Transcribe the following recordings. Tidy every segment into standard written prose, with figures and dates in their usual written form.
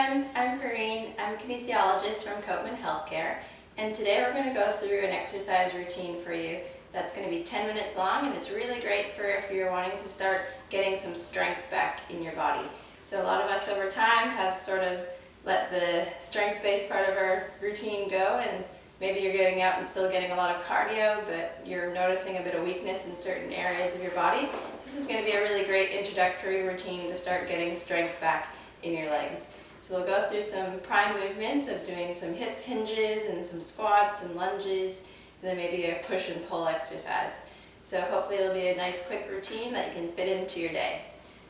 everyone, I'm Corine. I'm a kinesiologist from Copeman Healthcare, and today we're going to go through an exercise routine for you that's going to be 10 minutes long, and it's really great for if you're wanting to start getting some strength back in your body. So a lot of us over time have sort of let the strength-based part of our routine go, and maybe you're getting out and still getting a lot of cardio, but you're noticing a bit of weakness in certain areas of your body. This is going to be a really great introductory routine to start getting strength back in your legs. So we'll go through some prime movements of doing some hip hinges and some squats and lunges, and then maybe a push and pull exercise. So hopefully it'll be a nice quick routine that you can fit into your day.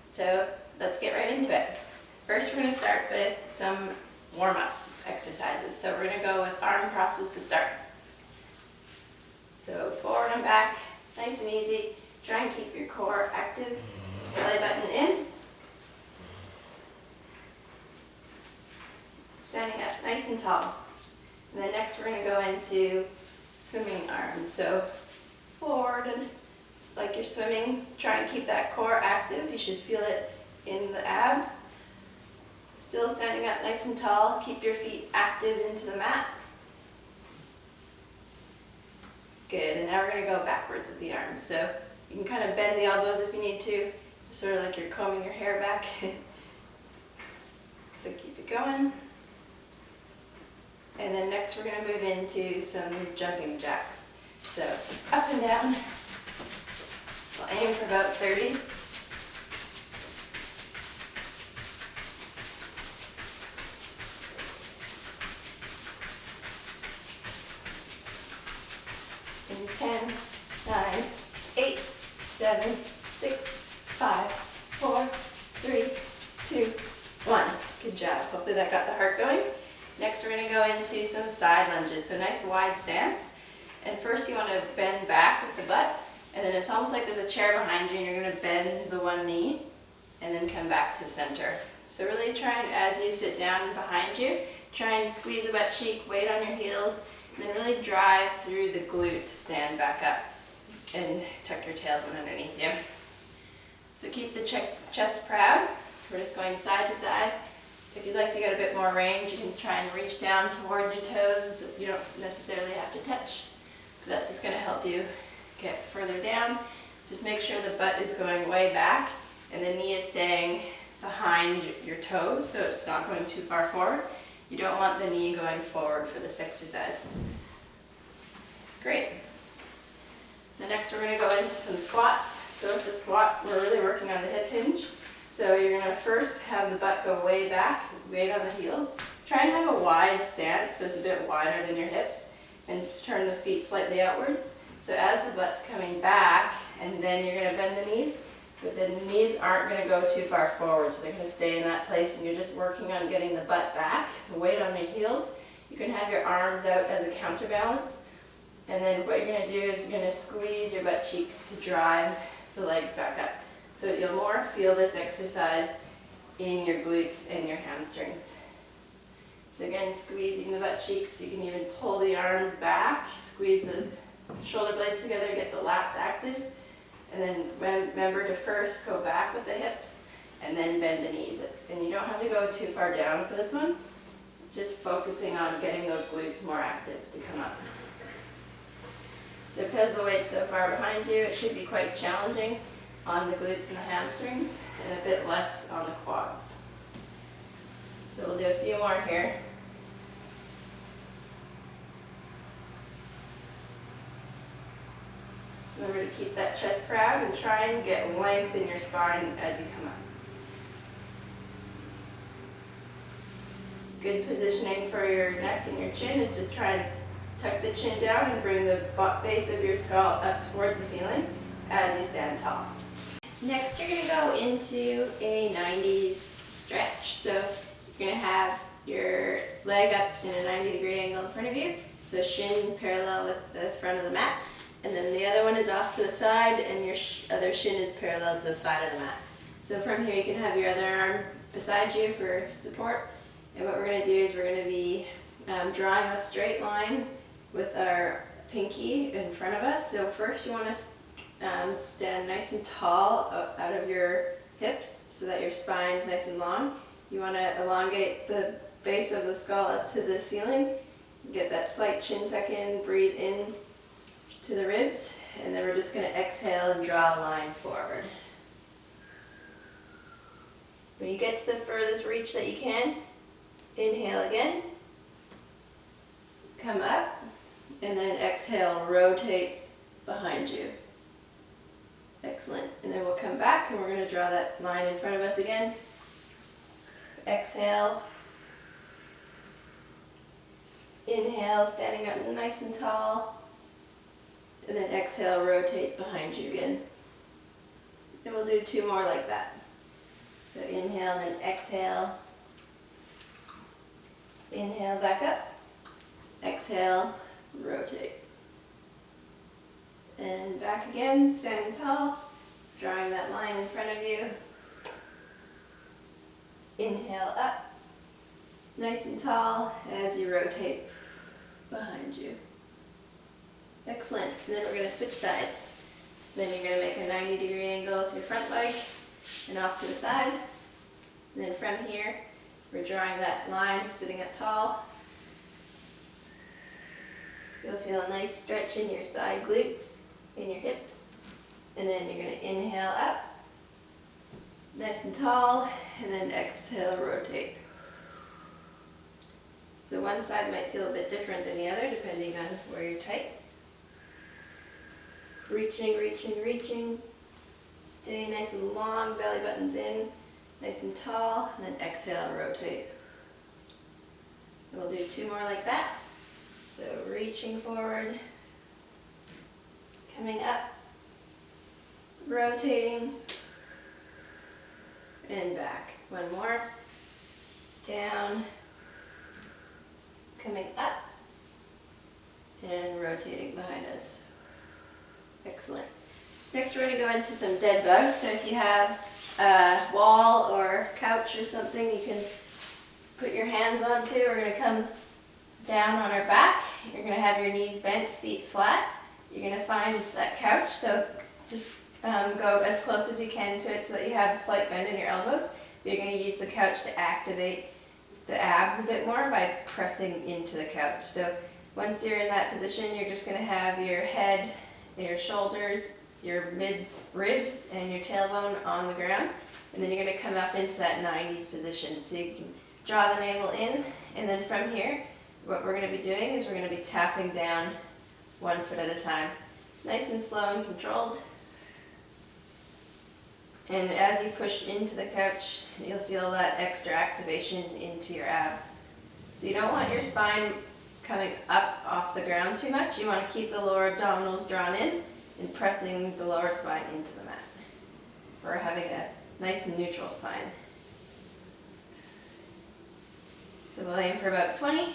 So let's get right into it. First we're going to start with some warm-up exercises. So we're going to go with arm crosses to start. So forward and back, nice and easy. Try and keep your core active. Belly button in. Standing up nice and tall. And then next we're going to go into swimming arms. So forward and like you're swimming. Try and keep that core active. You should feel it in the abs. Still standing up nice and tall. Keep your feet active into the mat. Good, and now we're going to go backwards with the arms. So you can kind of bend the elbows if you need to, just sort of like you're combing your hair back. So keep it going. And then next we're going to move into some jumping jacks. So up and down. We'll aim for about 30. In 10, 9, 8, 7, 6, 5, 4, 3, 2, 1. Good job. Hopefully that got the heart going. Next we're going to go into some side lunges. So nice wide stance. And first you want to bend back with the butt. And then it's almost like there's a chair behind you and you're going to bend the one knee and then come back to center. So really try and, as you sit down behind you, try and squeeze the butt cheek, weight on your heels, and then really drive through the glute to stand back up and tuck your tailbone underneath you. So keep the chest proud. We're just going side to side. If you'd like to get a bit more range, you can try and reach down towards your toes, but you don't necessarily have to touch. But that's just going to help you get further down. Just make sure the butt is going way back and the knee is staying behind your toes, so it's not going too far forward. You don't want the knee going forward for this exercise. Great. So next we're going to go into some squats. So with the squat, we're really working on the hip hinge. So you're going to first have the butt go way back, weight on the heels. Try and have a wide stance, so it's a bit wider than your hips, and turn the feet slightly outwards. So as the butt's coming back, and then you're going to bend the knees, but the knees aren't going to go too far forward, so they're going to stay in that place, and you're just working on getting the butt back, the weight on the heels. You can have your arms out as a counterbalance, and then what you're going to do is you're going to squeeze your butt cheeks to drive the legs back up. So you'll more feel this exercise in your glutes and your hamstrings. So again, squeezing the butt cheeks. You can even pull the arms back, squeeze the shoulder blades together, get the lats active. And then remember to first go back with the hips and then bend the knees. And you don't have to go too far down for this one. It's just focusing on getting those glutes more active to come up. So because the weight's so far behind you, it should be quite challenging on the glutes and the hamstrings, and a bit less on the quads. So we'll do a few more here. Remember to keep that chest proud and try and get length in your spine as you come up. Good positioning for your neck and your chin is to try and tuck the chin down and bring the base of your skull up towards the ceiling as you stand tall. Next, you're going to go into a 90s stretch. So you're going to have your leg up in a 90-degree angle in front of you. So shin parallel with the front of the mat. And then the other one is off to the side, and your other shin is parallel to the side of the mat. So from here, you can have your other arm beside you for support. And what we're going to do is we're going to be drawing a straight line with our pinky in front of us. So first you want to stand nice and tall out of your hips so that your spine's nice and long. You want to elongate the base of the skull up to the ceiling. Get that slight chin tuck in, breathe in to the ribs, and then we're just going to exhale and draw a line forward. When you get to the furthest reach that you can, inhale again, come up, and then exhale, rotate behind you. Excellent. And then we'll come back and we're going to draw that line in front of us again. Exhale. Inhale, standing up nice and tall. And then exhale, rotate behind you again. And we'll do 2 more like that. So inhale, then exhale. Inhale, back up. Exhale, rotate. And back again, standing tall, drawing that line in front of you. Inhale up, nice and tall as you rotate behind you. Excellent. And then we're going to switch sides. So then you're going to make a 90-degree angle with your front leg and off to the side. And then from here, we're drawing that line, sitting up tall. You'll feel a nice stretch in your side glutes, in your hips. And then you're going to inhale up, nice and tall, and then exhale, rotate. So one side might feel a bit different than the other, depending on where you're tight. Reaching, reaching, reaching. Stay nice and long, belly button's in, nice and tall, and then exhale, rotate. And we'll do 2 more like that. So reaching forward, coming up, rotating, and back. 1 more. Down, coming up, and rotating behind us. Excellent. Next we're going to go into some dead bugs. So if you have a wall or couch or something you can put your hands onto, we're going to come down on our back. You're going to have your knees bent, feet flat. You're going to find that couch, so just go as close as you can to it so that you have a slight bend in your elbows. You're going to use the couch to activate the abs a bit more by pressing into the couch. So once you're in that position, you're just going to have your head, your shoulders, your mid-ribs, and your tailbone on the ground. And then you're going to come up into that 90s position. So you can draw the navel in, and then from here, what we're going to be doing is we're going to be tapping down 1 foot at a time. It's nice and slow and controlled. And as you push into the couch, you'll feel that extra activation into your abs. So you don't want your spine coming up off the ground too much. You want to keep the lower abdominals drawn in and pressing the lower spine into the mat. Or having a nice and neutral spine. So we'll aim for about 20.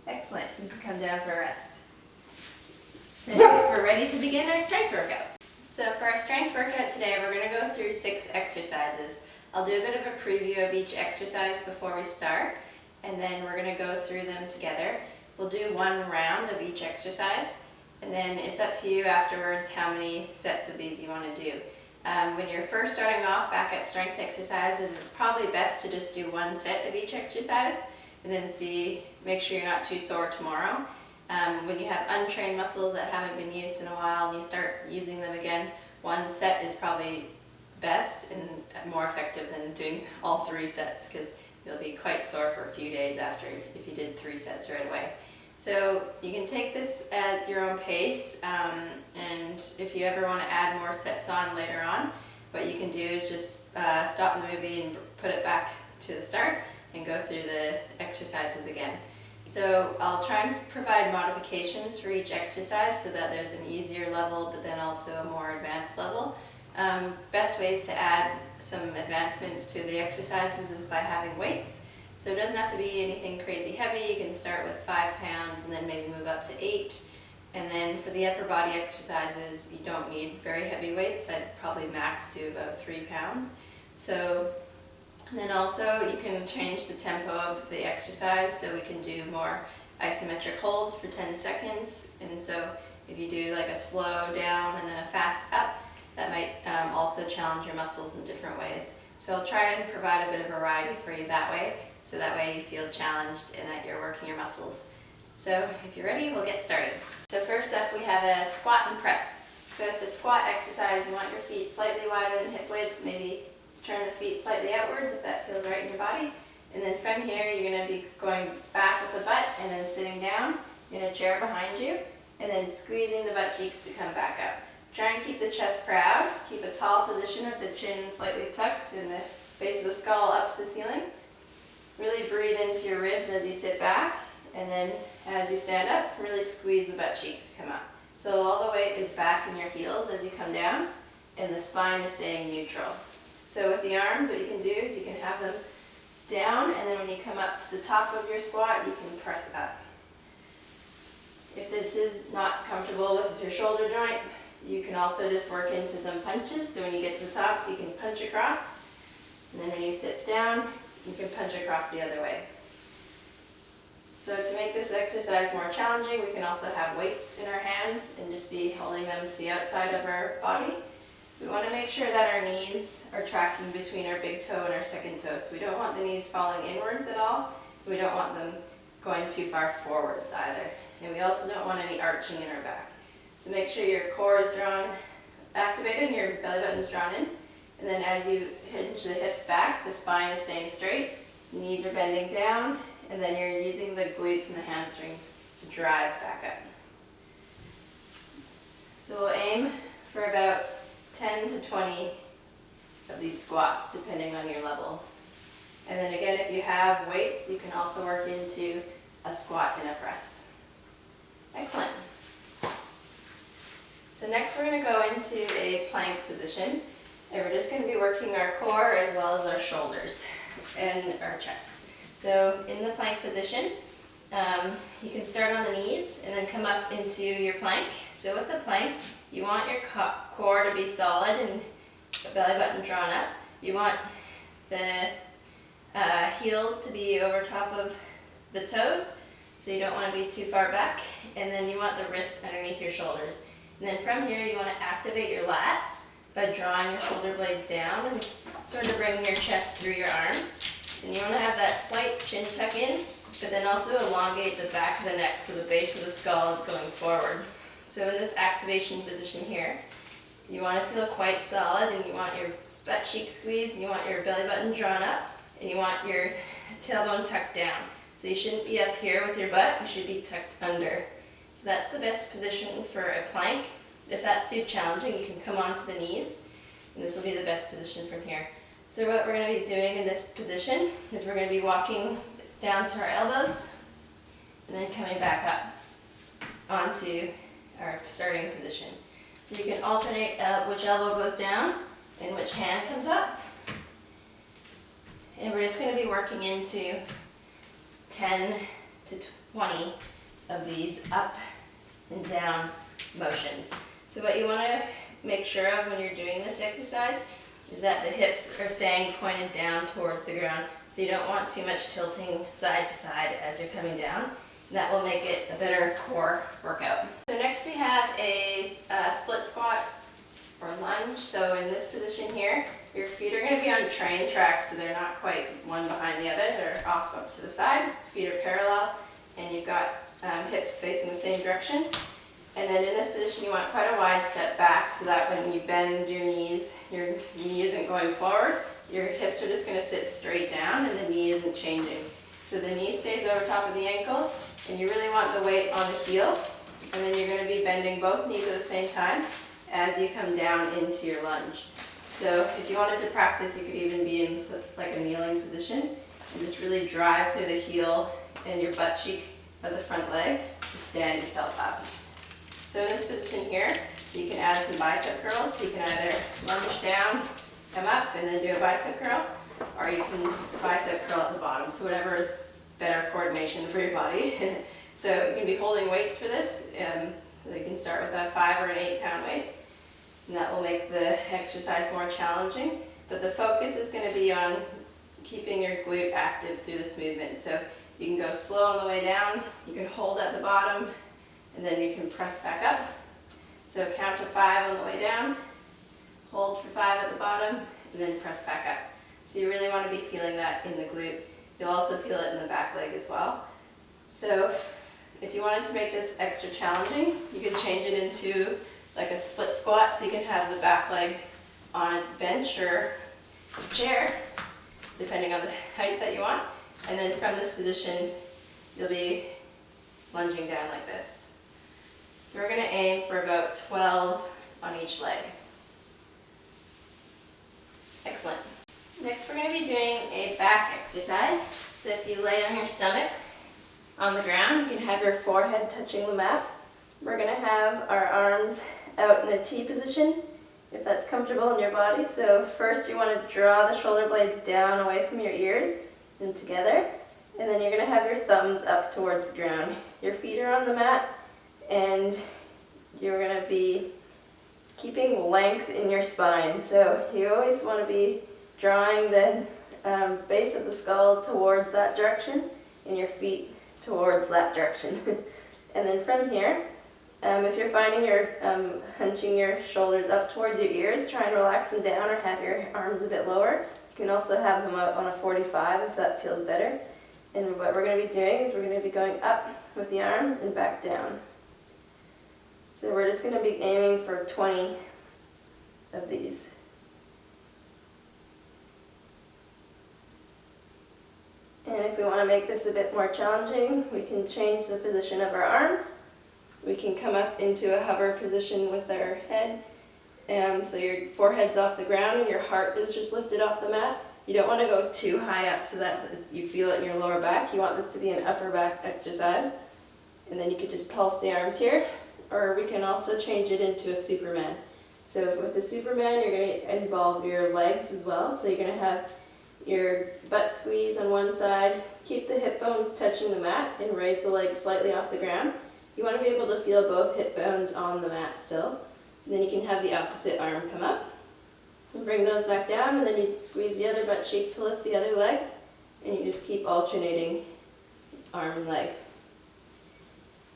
Excellent. You can come down for a rest. Then we're ready to begin our strength workout. So for our strength workout today, we're going to go through 6 exercises. I'll do a bit of a preview of each exercise before we start, and then we're going to go through them together. We'll do 1 round of each exercise, and then it's up to you afterwards how many sets of these you want to do. When you're first starting off back at strength exercises, it's probably best to just do 1 set of each exercise, and then make sure you're not too sore tomorrow. When you have untrained muscles that haven't been used in a while and you start using them again, 1 set is probably best and more effective than doing all 3 sets, because you'll be quite sore for a few days after if you did 3 sets right away. So you can take this at your own pace, and if you ever want to add more sets on later on, what you can do is just stop the movie and put it back to the start and go through the exercises again. So I'll try and provide modifications for each exercise so that there's an easier level but then also a more advanced level. Best ways to add some advancements to the exercises is by having weights. So it doesn't have to be anything crazy heavy. You can start with 5 pounds and then maybe move up to 8. And then for the upper body exercises, you don't need very heavy weights. I'd probably max to about 3 pounds. And then also you can change the tempo of the exercise, so we can do more isometric holds for 10 seconds. And so If you do like a slow down and then a fast up, that might also challenge your muscles in different ways. So I'll try and provide a bit of variety for you that way, so that way you feel challenged and that you're working your muscles. So if you're ready, we'll get started. So first up, we have a squat and press. So if the squat exercise, you want your feet slightly wider than hip width, maybe turn the feet slightly outwards if that feels right in your body. And then from here, you're going to be going back with the butt and then sitting down in a chair behind you, and then squeezing the butt cheeks to come back up. Try and keep the chest proud, keep a tall position with the chin slightly tucked and the base of the skull up to the ceiling. Really breathe into your ribs as you sit back, and then as you stand up, really squeeze the butt cheeks to come up. So all the weight is back in your heels as you come down, and the spine is staying neutral. So with the arms, what you can do is you can have them down, and then when you come up to the top of your squat, you can press up. If this is not comfortable with your shoulder joint, you can also just work into some punches. So when you get to the top, you can punch across. And then when you sit down, you can punch across the other way. So to make this exercise more challenging, we can also have weights in our hands and just be holding them to the outside of our body. We want to make sure that our knees are tracking between our big toe and our second toe. So we don't want the knees falling inwards at all. We don't want them going too far forwards either. And we also don't want any arching in our back. So make sure your core is activated and your belly button is drawn in. And then as you hinge the hips back, the spine is staying straight, knees are bending down, and then you're using the glutes and the hamstrings to drive back up. So we'll aim for about 10 to 20 of these squats, depending on your level. And then again, if you have weights, you can also work into a squat and a press. Excellent. So next we're going to go into a plank position, and we're just going to be working our core as well as our shoulders and our chest. So in the plank position, you can start on the knees and then come up into your plank. So with the plank, you want your core to be solid and the belly button drawn up. You want the heels to be over top of the toes, so you don't want to be too far back. And then you want the wrists underneath your shoulders. And then from here, you want to activate your lats by drawing your shoulder blades down and sort of bringing your chest through your arms. And you want to have that slight chin tuck in, but then also elongate the back of the neck so the base of the skull is going forward. So in this activation position here, you want to feel quite solid, and you want your butt cheek squeezed, and you want your belly button drawn up, and you want your tailbone tucked down. So you shouldn't be up here with your butt, you should be tucked under. So that's the best position for a plank. If that's too challenging, you can come onto the knees, and this will be the best position from here. So what we're going to be doing in this position is we're going to be walking down to our elbows, and then coming back up onto our starting position. So you can alternate which elbow goes down and which hand comes up. And we're just going to be working into 10 to 20 of these up and down motions. So what you want to make sure of when you're doing this exercise is that the hips are staying pointed down towards the ground. So you don't want too much tilting side to side as you're coming down. That will make it a better core workout. So next we have a split squat or lunge. So in this position here, your feet are going to be on train tracks, so they're not quite one behind the other. They're off up to the side. Feet are parallel, and you've got hips facing the same direction. And then in this position, you want quite a wide step back so that when you bend your knees, your knee isn't going forward. Your hips are just going to sit straight down, and the knee isn't changing. So the knee stays over top of the ankle, and you really want the weight on the heel. And then you're going to be bending both knees at the same time as you come down into your lunge. So if you wanted to practice, you could even be in like a kneeling position and just really drive through the heel and your butt cheek of the front leg to stand yourself up. So in this position here, you can add some bicep curls. So you can either lunge down, come up, and then do a bicep curl, or you can bicep curl at the bottom. So whatever is better coordination for your body. So you can be holding weights for this. You can start with a 5 or an 8 pound weight, and that will make the exercise more challenging. But the focus is going to be on keeping your glute active through this movement. So you can go slow on the way down, you can hold at the bottom, and then you can press back up, So count to 5 on the way down, hold for 5 at the bottom, and then press back up. So you really want to be feeling that in the glute. You'll also feel it in the back leg as well. So if you wanted to make this extra challenging, you could change it into like a split squat, so you can have the back leg on a bench or chair, depending on the height that you want. And then from this position, you'll be lunging down like this. So we're going to aim for about 12 on each leg. Excellent. Next we're going to be doing a back exercise. So if you lay on your stomach on the ground, you can have your forehead touching the mat. We're going to have our arms out in a T position, if that's comfortable in your body. So first you want to draw the shoulder blades down away from your ears and together. And then you're going to have your thumbs up towards the ground. Your feet are on the mat, and you're going to be keeping length in your spine. So you always want to be drawing the base of the skull towards that direction and your feet towards that direction. And then from here, if you're finding you're hunching your shoulders up towards your ears, try and relax them down or have your arms a bit lower. You can also have them out on a 45 if that feels better. And what we're going to be doing is we're going to be going up with the arms and back down. So we're just going to be aiming for 20 of these. And if we want to make this a bit more challenging, we can change the position of our arms. We can come up into a hover position with our head. So your forehead's off the ground and your heart is just lifted off the mat. You don't want to go too high up so that you feel it in your lower back. You want this to be an upper back exercise. And then you could just pulse the arms here, or we can also change it into a Superman. So with the Superman, you're going to involve your legs as well. So you're going to have your butt squeeze on one side, keep the hip bones touching the mat, and raise the legs slightly off the ground. You want to be able to feel both hip bones on the mat still. And then you can have the opposite arm come up. And bring those back down, and then you squeeze the other butt cheek to lift the other leg, and you just keep alternating arm and leg.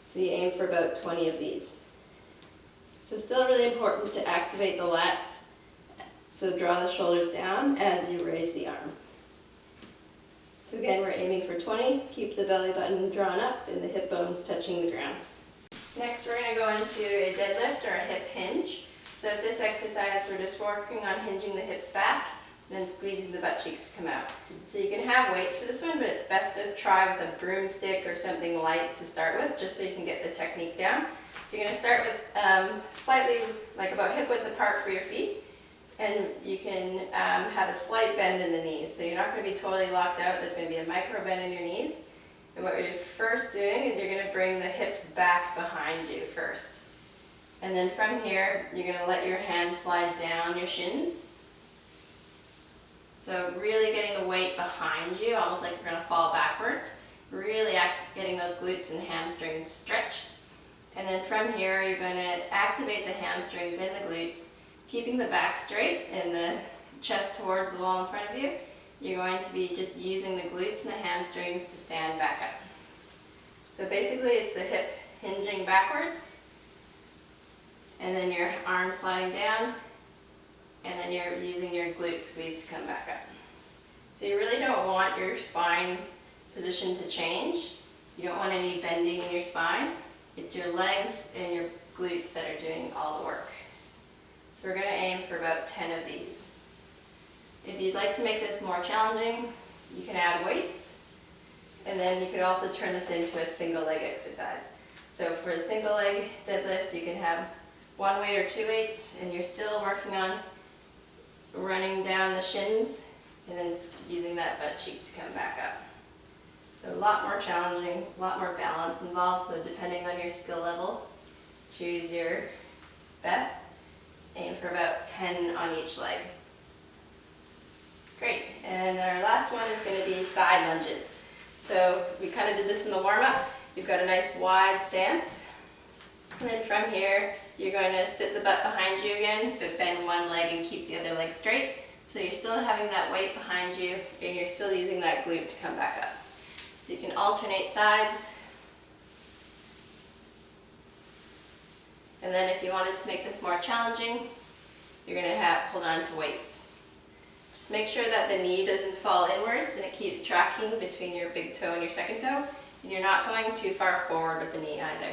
So you aim for about 20 of these. So still really important to activate the lats, so draw the shoulders down as you raise the arm. So again, we're aiming for 20, keep the belly button drawn up and the hip bones touching the ground. Next we're going to go into a deadlift or a hip hinge. So with this exercise, we're just working on hinging the hips back and then squeezing the butt cheeks to come out. So you can have weights for this one, but it's best to try with a broomstick or something light to start with, just so you can get the technique down. So you're going to start with slightly, like about hip width apart for your feet, and you can have a slight bend in the knees. So you're not going to be totally locked out, there's going to be a micro bend in your knees. And what you're first doing is you're going to bring the hips back behind you first. And then from here, you're going to let your hands slide down your shins. So really getting the weight behind you, almost like you're going to fall backwards. Really getting those glutes and hamstrings stretched. And then from here, you're going to activate the hamstrings and the glutes, keeping the back straight and the chest towards the wall in front of you. You're going to be just using the glutes and the hamstrings to stand back up. So basically, it's the hip hinging backwards, and then your arm sliding down, and then you're using your glute squeeze to come back up. So you really don't want your spine position to change. You don't want any bending in your spine. It's your legs and your glutes that are doing all the work. So we're going to aim for about 10 of these. If you'd like to make this more challenging, you can add weights, and then you could also turn this into a single leg exercise. So for the single leg deadlift, you can have one weight or two weights, and you're still working on running down the shins and then using that butt cheek to come back up. So a lot more challenging, a lot more balance involved, so depending on your skill level, choose your best. Aim for about 10 on each leg. Great, and our last one is going to be side lunges. So we kind of did this in the warm-up. You've got a nice wide stance, and then from here you're going to sit the butt behind you again, but bend one leg and keep the other leg straight. So you're still having that weight behind you, and you're still using that glute to come back up. So you can alternate sides, And then if you wanted to make this more challenging, you're going to hold on to weights. Just make sure that the knee doesn't fall inwards and it keeps tracking between your big toe and your second toe. And you're not going too far forward with the knee either.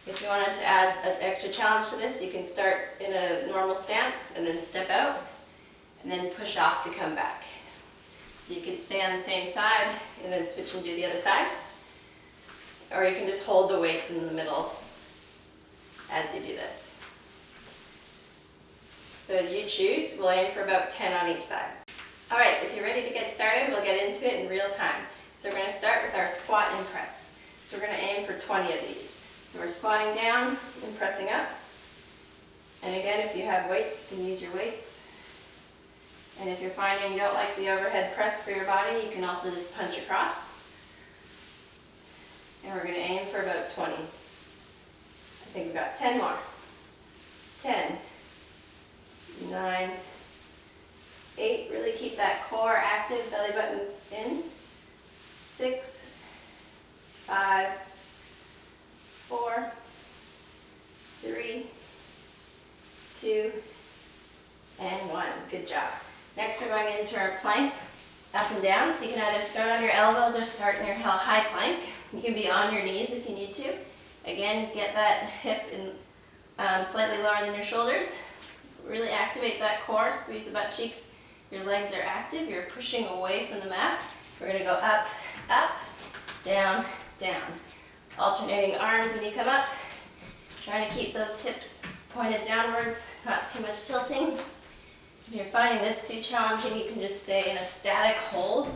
If you wanted to add an extra challenge to this, you can start in a normal stance and then step out and then push off to come back. So you can stay on the same side and then switch and do the other side. Or you can just hold the weights in the middle as you do this. So you choose, we'll aim for about 10 on each side. All right, if you're ready to get started, we'll get into it in real time. So we're going to start with our squat and press. So we're going to aim for 20 of these. So we're squatting down and pressing up. And again, if you have weights, you can use your weights. And if you're finding you don't like the overhead press for your body, you can also just punch across. And we're going to aim for about 20. I think we've got 10 more. 10, 9, 8, really keep that core active, belly button in. 6, 5, 4, 3, 2, and 1. Good job. Next we're going into our plank, up and down. So you can either start on your elbows or start in your high plank. You can be on your knees if you need to. Again, get that hip in, slightly lower than your shoulders. Really activate that core, squeeze the butt cheeks. Your legs are active, you're pushing away from the mat. We're going to go up, up, down, down. Alternating arms when you come up. Trying to keep those hips pointed downwards, not too much tilting. If you're finding this too challenging, you can just stay in a static hold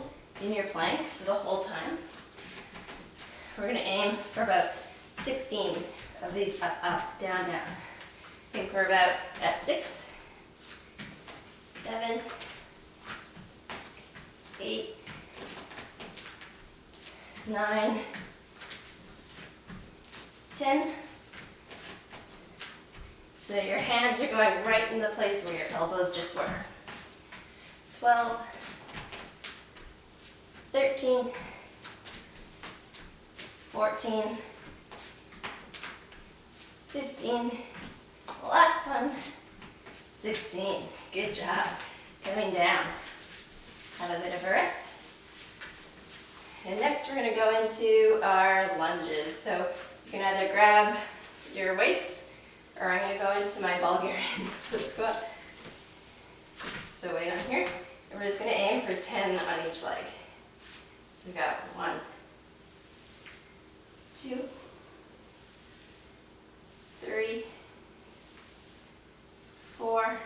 in your plank for the whole time. We're going to aim for about 16 of these up, up, down, down. I think we're about at 6, 7, 8, 9, 10. So your hands are going right in the place where your elbows just were. 12, 13, 14, 15, the last one, 16. Good job. Coming down. Have a bit of a rest. And next we're going to go into our lunges. So you can either grab your weights, or I'm going to go into my Bulgarian split squat. So weight on here, and we're just going to aim for 10 on each leg. So we've got 1, 2, 3, 4,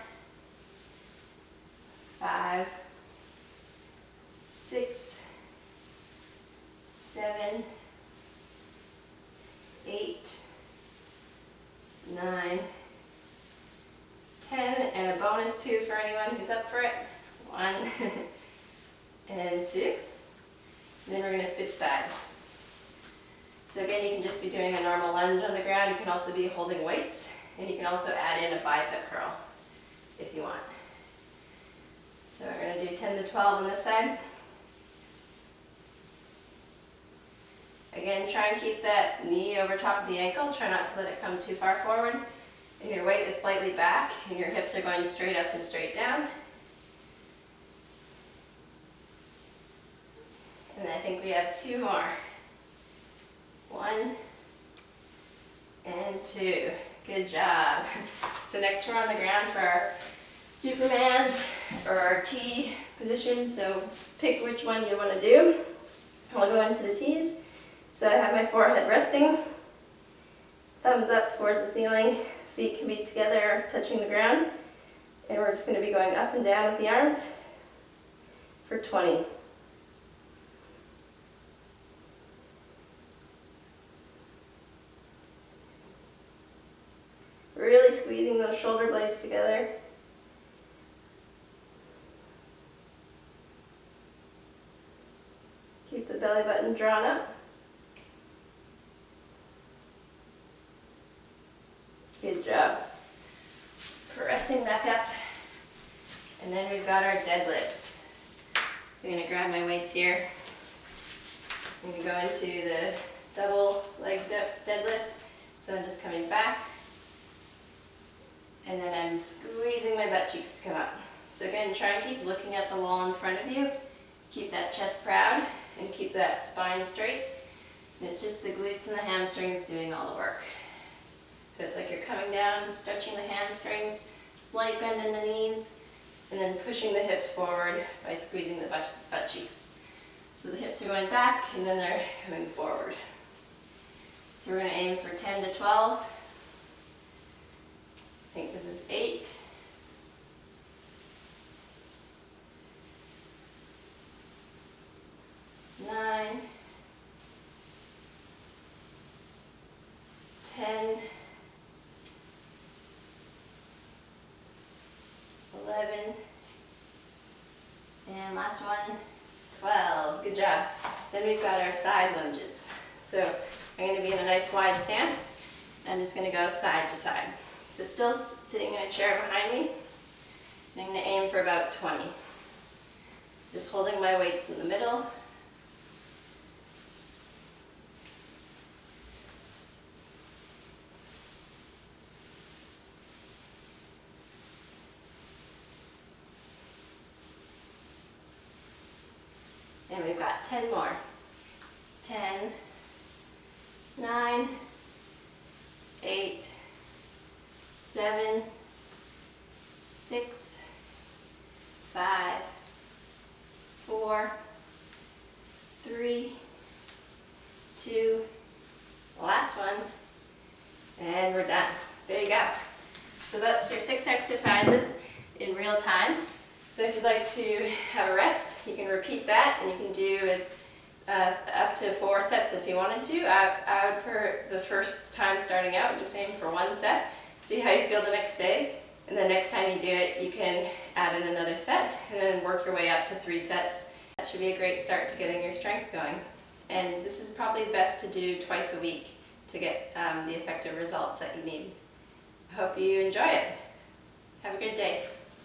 5, 6, 7, 8, 9, 10, and a bonus 2 for anyone who's up for it. 1 and 2. And then we're going to switch sides. So again, you can just be doing a normal lunge on the ground. You can also be holding weights, and you can also add in a bicep curl if you want. So we're going to do 10 to 12 on this side. Again, try and keep that knee over top of the ankle. Try not to let it come too far forward. And your weight is slightly back, and your hips are going straight up and straight down. And I think we have 2 more. 1 and 2. Good job. So next we're on the ground for our Supermans or our T position. So pick which one you want to do. We'll go into the T's. So I have my forehead resting, thumbs up towards the ceiling, feet can be together touching the ground, and we're just going to be going up and down with the arms for 20. Really squeezing those shoulder blades together. Keep the belly button drawn up. Good job. Pressing back up. And then we've got our deadlifts. So I'm going to grab my weights here. I'm going to go into the double leg deadlift. So I'm just coming back and then I'm squeezing my butt cheeks to come up. So again, try and keep looking at the wall in front of you. Keep that chest proud and keep that spine straight. And it's just the glutes and the hamstrings doing all the work. So it's like you're coming down, stretching the hamstrings, slight bend in the knees, and then pushing the hips forward by squeezing the butt cheeks. So the hips are going back and then they're coming forward. So we're going to aim for 10 to 12. I think this is 8. 9, 10, 11, and last one, 12. Good job. Then we've got our side lunges. So I'm going to be in a nice wide stance. I'm just going to go side to side. So still sitting in a chair behind me. I'm going to aim for about 20. Just holding my weights in the middle. And we've got 10 more. 10, 9, 8, 7, 6, 5, 4, 3, 2, last one, and we're done. There you go. So that's your 6 exercises in real time. So if you'd like to have a rest, you can repeat that, and you can do as up to 4 sets if you wanted to. I would, for the first time starting out, just aim for 1 set, see how you feel the next day, and the next time you do it, you can add in another set, and then work your way up to 3 sets. That should be a great start to getting your strength going. And this is probably best to do twice a week to get the effective results that you need. I hope you enjoy it. Have a good day.